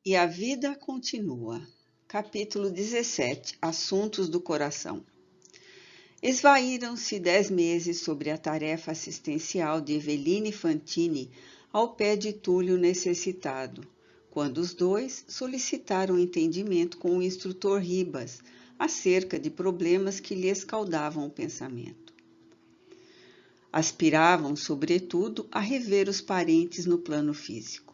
E a vida continua. Capítulo 17. Assuntos do coração. Esvaíram-se 10 meses sobre a tarefa assistencial de Eveline Fantini ao pé de Túlio necessitado, quando os dois solicitaram entendimento com o instrutor Ribas acerca de problemas que lhe escaldavam o pensamento. Aspiravam, sobretudo, a rever os parentes no plano físico.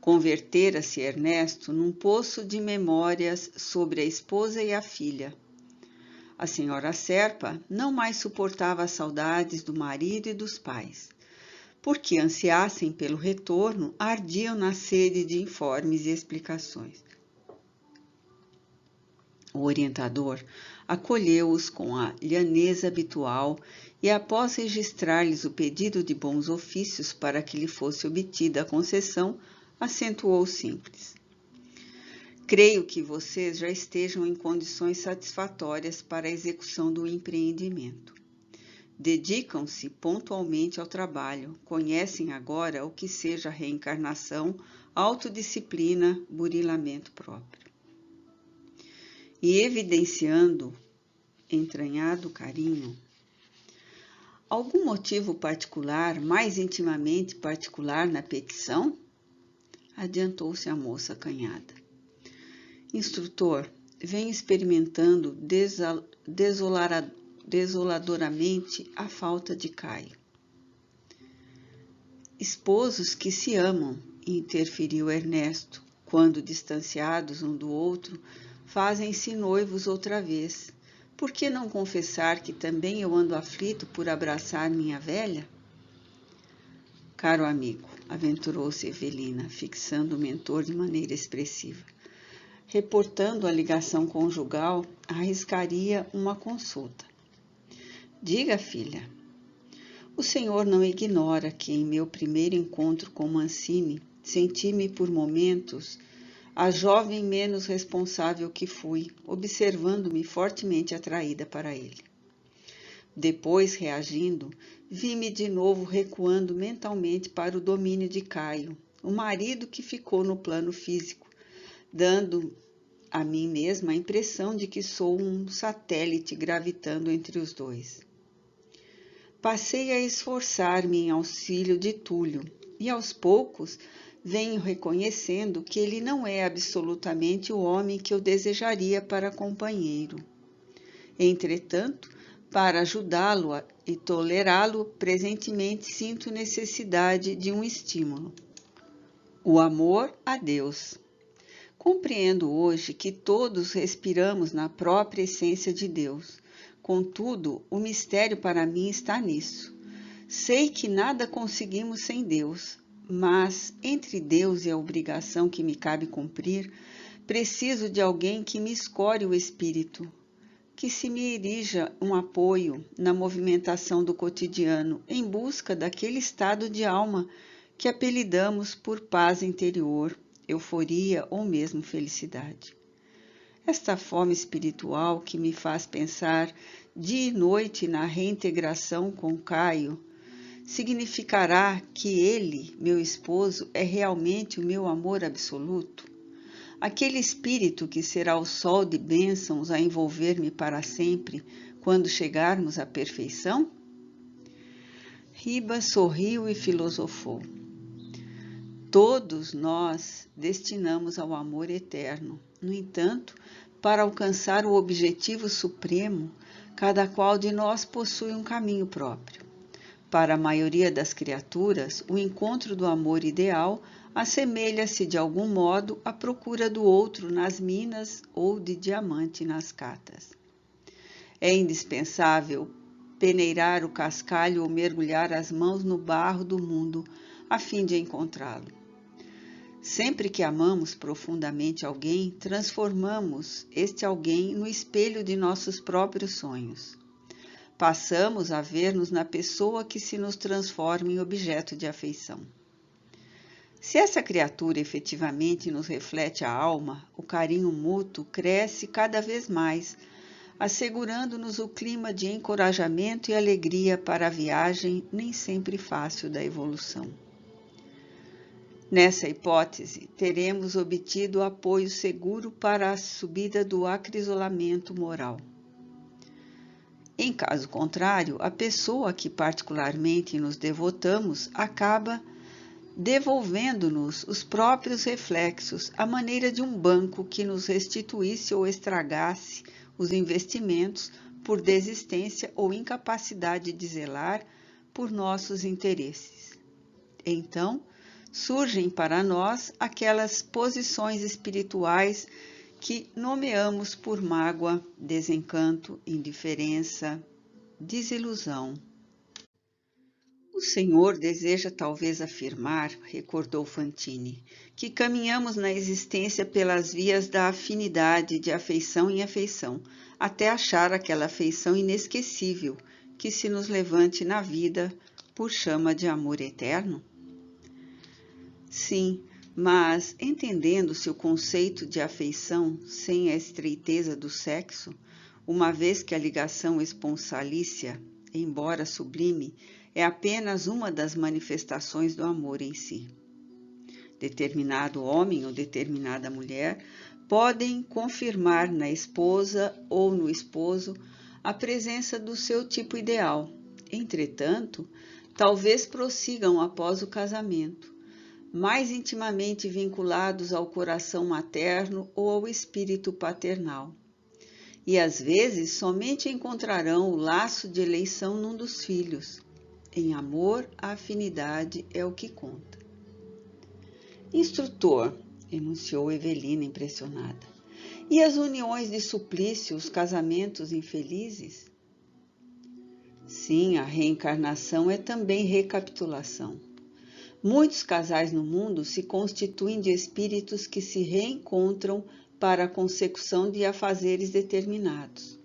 Convertera-se Ernesto num poço de memórias sobre a esposa e a filha. A senhora Serpa não mais suportava as saudades do marido e dos pais. Porque ansiassem pelo retorno, ardiam na sede de informes e explicações. O orientador acolheu-os com a lhaneza habitual e, após registrar-lhes o pedido de bons ofícios para que lhe fosse obtida a concessão, acentuou simples. Creio que vocês já estejam em condições satisfatórias para a execução do empreendimento. Dedicam-se pontualmente ao trabalho, conhecem agora o que seja reencarnação, autodisciplina, burilamento próprio. E evidenciando entranhado carinho, algum motivo particular, mais intimamente particular na petição? Adiantou-se a moça acanhada. Instrutor, venho experimentando desoladoramente a falta de Caio. Esposos que se amam, interferiu Ernesto, quando distanciados um do outro, fazem-se noivos outra vez. Por que não confessar que também eu ando aflito por abraçar minha velha? Caro amigo, aventurou-se Evelina, fixando o mentor de maneira expressiva. Reportando a ligação conjugal, arriscaria uma consulta. Diga, filha. O senhor não ignora que em meu primeiro encontro com Mancini, senti-me por momentos a jovem menos responsável que fui, observando-me fortemente atraída para ele. Depois, reagindo, vi-me de novo recuando mentalmente para o domínio de Caio, o marido que ficou no plano físico, dando a mim mesma a impressão de que sou um satélite gravitando entre os dois. Passei a esforçar-me em auxílio de Túlio, e aos poucos venho reconhecendo que ele não é absolutamente o homem que eu desejaria para companheiro. Entretanto, para ajudá-lo e tolerá-lo, presentemente sinto necessidade de um estímulo. O amor a Deus. Compreendo hoje que todos respiramos na própria essência de Deus. Contudo, o mistério para mim está nisso. Sei que nada conseguimos sem Deus, mas entre Deus e a obrigação que me cabe cumprir, preciso de alguém que me escore o espírito, que se me erija um apoio na movimentação do cotidiano em busca daquele estado de alma que apelidamos por paz interior, euforia ou mesmo felicidade. Esta fome espiritual que me faz pensar dia e noite na reintegração com Caio significará que ele, meu esposo, é realmente o meu amor absoluto? Aquele espírito que será o sol de bênçãos a envolver-me para sempre quando chegarmos à perfeição? Ribas sorriu e filosofou. Todos nós destinamos ao amor eterno. No entanto, para alcançar o objetivo supremo, cada qual de nós possui um caminho próprio. Para a maioria das criaturas, o encontro do amor ideal assemelha-se de algum modo à procura do outro nas minas ou de diamante nas catas. É indispensável peneirar o cascalho ou mergulhar as mãos no barro do mundo a fim de encontrá-lo. Sempre que amamos profundamente alguém, transformamos este alguém no espelho de nossos próprios sonhos. Passamos a ver-nos na pessoa que se nos transforma em objeto de afeição. Se essa criatura efetivamente nos reflete a alma, o carinho mútuo cresce cada vez mais, assegurando-nos o clima de encorajamento e alegria para a viagem nem sempre fácil da evolução. Nessa hipótese, teremos obtido apoio seguro para a subida do acrisolamento moral. Em caso contrário, a pessoa a que particularmente nos devotamos acaba devolvendo-nos os próprios reflexos, à maneira de um banco que nos restituísse ou estragasse os investimentos por desistência ou incapacidade de zelar por nossos interesses. Então, surgem para nós aquelas posições espirituais que nomeamos por mágoa, desencanto, indiferença, desilusão. O Senhor deseja talvez afirmar, recordou Fantini, que caminhamos na existência pelas vias da afinidade de afeição em afeição, até achar aquela afeição inesquecível que se nos levante na vida por chama de amor eterno? Sim, mas entendendo-se o conceito de afeição sem a estreiteza do sexo, uma vez que a ligação esponsalícia, embora sublime, é apenas uma das manifestações do amor em si. Determinado homem ou determinada mulher podem confirmar na esposa ou no esposo a presença do seu tipo ideal. Entretanto, talvez prossigam após o casamento, mais intimamente vinculados ao coração materno ou ao espírito paternal. E às vezes somente encontrarão o laço de eleição num dos filhos. Em amor, a afinidade é o que conta. Instrutor, enunciou Evelina impressionada, e as uniões de suplício, os casamentos infelizes? Sim, a reencarnação é também recapitulação. Muitos casais no mundo se constituem de espíritos que se reencontram para a consecução de afazeres determinados.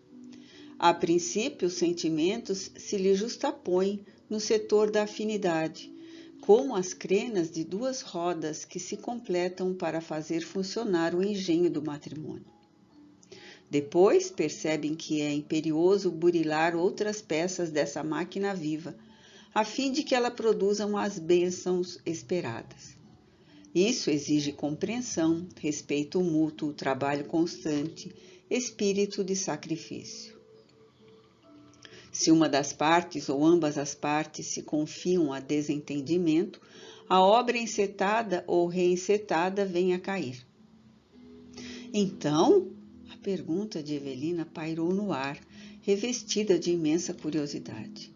A princípio, os sentimentos se lhe justapõem no setor da afinidade, como as crenas de duas rodas que se completam para fazer funcionar o engenho do matrimônio. Depois, percebem que é imperioso burilar outras peças dessa máquina viva, a fim de que ela produza as bênçãos esperadas. Isso exige compreensão, respeito mútuo, trabalho constante, espírito de sacrifício. Se uma das partes ou ambas as partes se confiam a desentendimento, a obra encetada ou reencetada vem a cair. Então, a pergunta de Evelina pairou no ar, revestida de imensa curiosidade.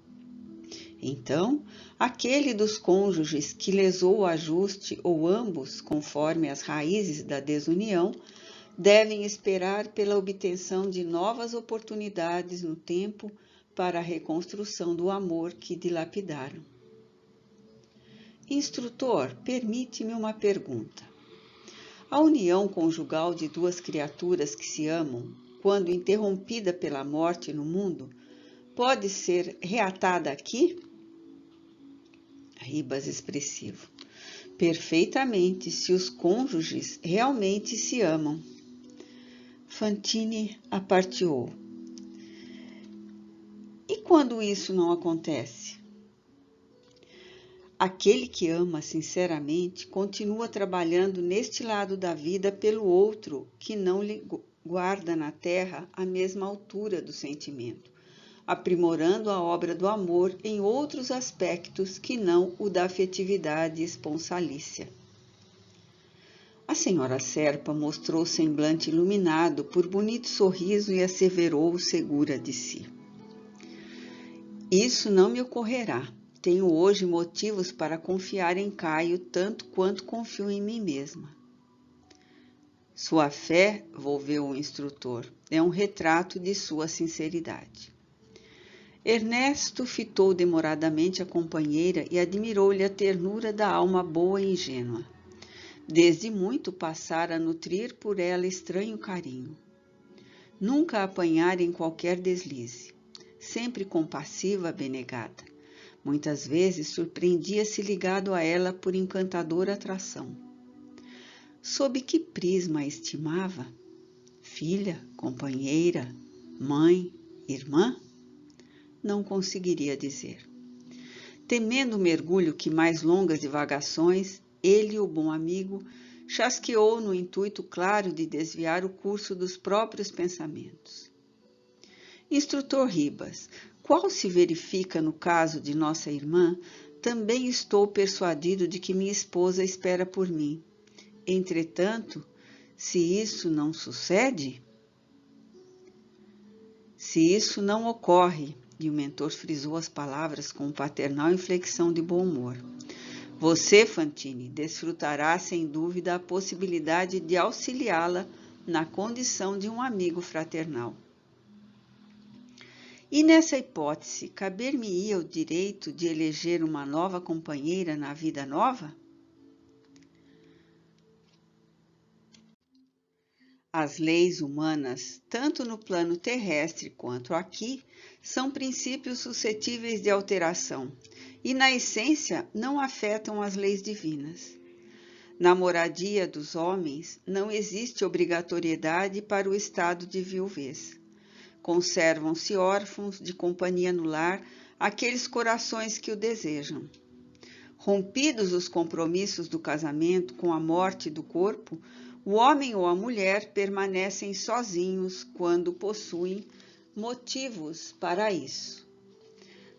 Então, aquele dos cônjuges que lesou o ajuste ou ambos, conforme as raízes da desunião, devem esperar pela obtenção de novas oportunidades no tempo para a reconstrução do amor que dilapidaram. Instrutor, permite-me uma pergunta. A união conjugal de duas criaturas que se amam, quando interrompida pela morte no mundo, pode ser reatada aqui? Ribas expressivo. Perfeitamente, se os cônjuges realmente se amam. Fantini aparteou. E quando isso não acontece? Aquele que ama sinceramente continua trabalhando neste lado da vida pelo outro que não lhe guarda na terra a mesma altura do sentimento, aprimorando a obra do amor em outros aspectos que não o da afetividade esponsalícia. A senhora Serpa mostrou o semblante iluminado por bonito sorriso e asseverou segura de si. Isso não me ocorrerá. Tenho hoje motivos para confiar em Caio tanto quanto confio em mim mesma. Sua fé, volveu o instrutor, é um retrato de sua sinceridade. Ernesto fitou demoradamente a companheira e admirou-lhe a ternura da alma boa e ingênua. Desde muito passara a nutrir por ela estranho carinho. Nunca a apanhara em qualquer deslize, sempre compassiva, abnegada. Muitas vezes surpreendia-se ligado a ela por encantadora atração. Sob que prisma a estimava? Filha, companheira, mãe, irmã? Não conseguiria dizer. Temendo o mergulho que mais longas divagações, Ele, o bom amigo, chasqueou no intuito claro de desviar o curso dos próprios pensamentos. Instrutor Ribas, qual se verifica no caso de nossa irmã, também estou persuadido de que minha esposa espera por mim. Entretanto, se isso não sucede, se isso não ocorre, e o mentor frisou as palavras com paternal inflexão de bom humor, você, Fantine, desfrutará sem dúvida a possibilidade de auxiliá-la na condição de um amigo fraternal. E nessa hipótese, caber-me-ia o direito de eleger uma nova companheira na vida nova? As leis humanas, tanto no plano terrestre quanto aqui, são princípios suscetíveis de alteração e, na essência, não afetam as leis divinas. Na moradia dos homens, não existe obrigatoriedade para o estado de viuvez. Conservam-se órfãos de companhia no lar aqueles corações que o desejam. Rompidos os compromissos do casamento com a morte do corpo, o homem ou a mulher permanecem sozinhos quando possuem motivos para isso.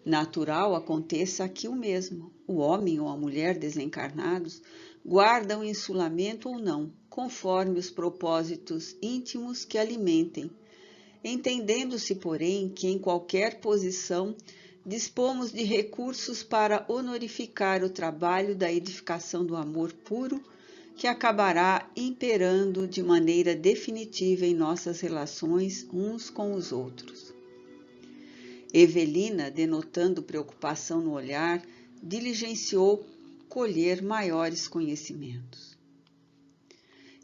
Natural aconteça aqui o mesmo. O homem ou a mulher desencarnados guardam insulamento ou não, conforme os propósitos íntimos que alimentem, entendendo-se, porém, que em qualquer posição dispomos de recursos para honorificar o trabalho da edificação do amor puro, que acabará imperando de maneira definitiva em nossas relações uns com os outros. Evelina, denotando preocupação no olhar, diligenciou colher maiores conhecimentos.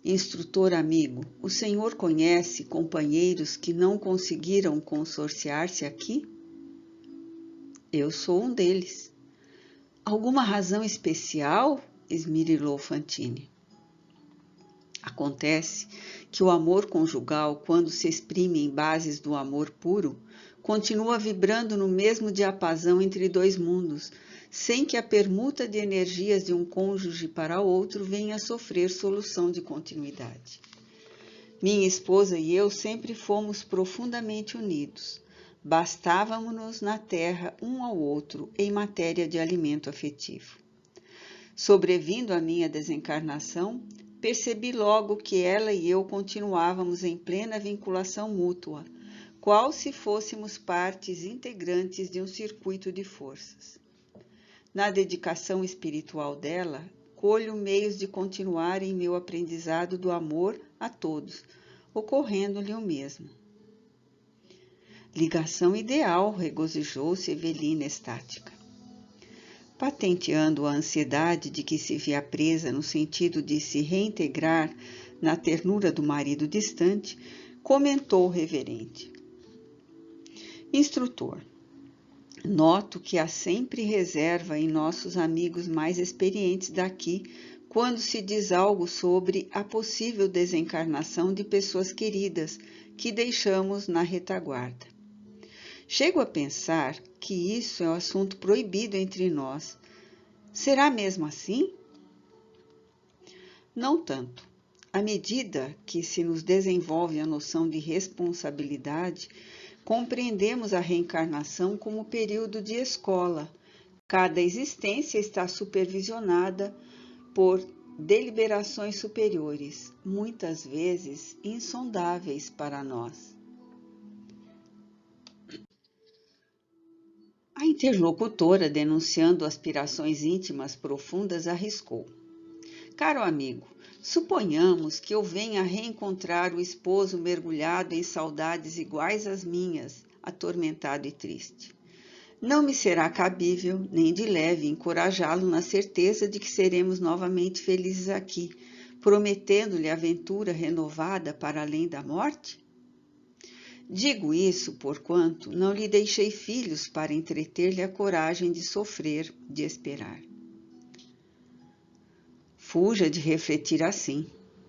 Instrutor amigo, o senhor conhece companheiros que não conseguiram consorciar-se aqui? Eu sou um deles. Alguma razão especial? Esmirilhou Fantine. Acontece que o amor conjugal, quando se exprime em bases do amor puro, continua vibrando no mesmo diapasão entre dois mundos, sem que a permuta de energias de um cônjuge para outro venha a sofrer solução de continuidade. Minha esposa e eu sempre fomos profundamente unidos. Bastávamos-nos na terra um ao outro em matéria de alimento afetivo. Sobrevindo a minha desencarnação, percebi logo que ela e eu continuávamos em plena vinculação mútua, qual se fôssemos partes integrantes de um circuito de forças. Na dedicação espiritual dela, colho meios de continuar em meu aprendizado do amor a todos, ocorrendo-lhe o mesmo. Ligação ideal, regozijou-se Evelina estática. Patenteando a ansiedade de que se via presa no sentido de se reintegrar na ternura do marido distante, comentou o reverente. Instrutor, noto que há sempre reserva em nossos amigos mais experientes daqui quando se diz algo sobre a possível desencarnação de pessoas queridas que deixamos na retaguarda. Chego a pensar que isso é um assunto proibido entre nós. Será mesmo assim? Não tanto. À medida que se nos desenvolve a noção de responsabilidade, compreendemos a reencarnação como período de escola. Cada existência está supervisionada por deliberações superiores, muitas vezes insondáveis para nós. A interlocutora, denunciando aspirações íntimas profundas, arriscou. Caro amigo, suponhamos que eu venha reencontrar o esposo mergulhado em saudades iguais às minhas, atormentado e triste. Não me será cabível, nem de leve, encorajá-lo na certeza de que seremos novamente felizes aqui, prometendo-lhe aventura renovada para além da morte? Digo isso porquanto não lhe deixei filhos para entreter-lhe a coragem de sofrer, de esperar. Fuja de refletir assim.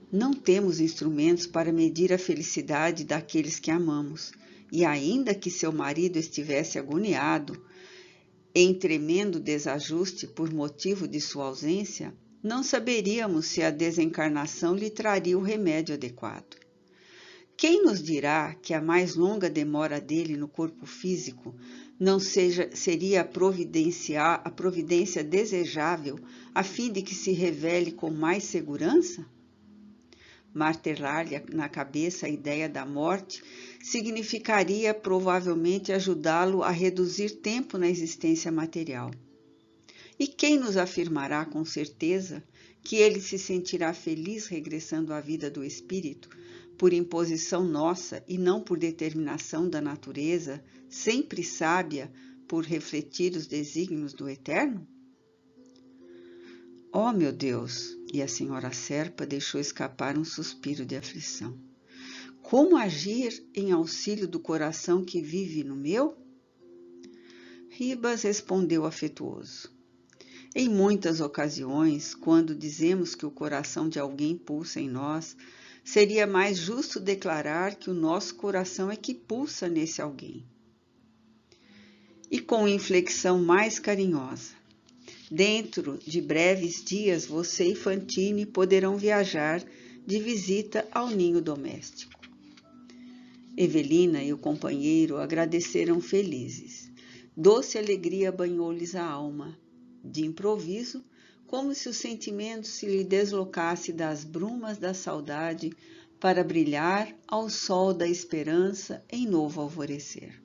Não temos instrumentos para medir a felicidade daqueles que amamos, e ainda que seu marido estivesse agoniado, em tremendo desajuste por motivo de sua ausência, não saberíamos se a desencarnação lhe traria o remédio adequado. Quem nos dirá que a mais longa demora dele no corpo físico não seria a providência desejável a fim de que se revele com mais segurança? Martelar-lhe na cabeça a ideia da morte significaria provavelmente ajudá-lo a reduzir tempo na existência material. E quem nos afirmará com certeza que ele se sentirá feliz regressando à vida do espírito, por imposição nossa e não por determinação da natureza, sempre sábia por refletir os desígnios do Eterno? Oh, meu Deus! E a senhora Serpa deixou escapar um suspiro de aflição. Como agir em auxílio do coração que vive no meu? Ribas respondeu afetuoso. Em muitas ocasiões, quando dizemos que o coração de alguém pulsa em nós, seria mais justo declarar que o nosso coração é que pulsa nesse alguém. E com inflexão mais carinhosa. Dentro de breves dias, você e Fantine poderão viajar de visita ao ninho doméstico. Evelina e o companheiro agradeceram felizes. Doce alegria banhou-lhes a alma. De improviso, como se o sentimento se lhe deslocasse das brumas da saudade para brilhar ao sol da esperança em novo alvorecer.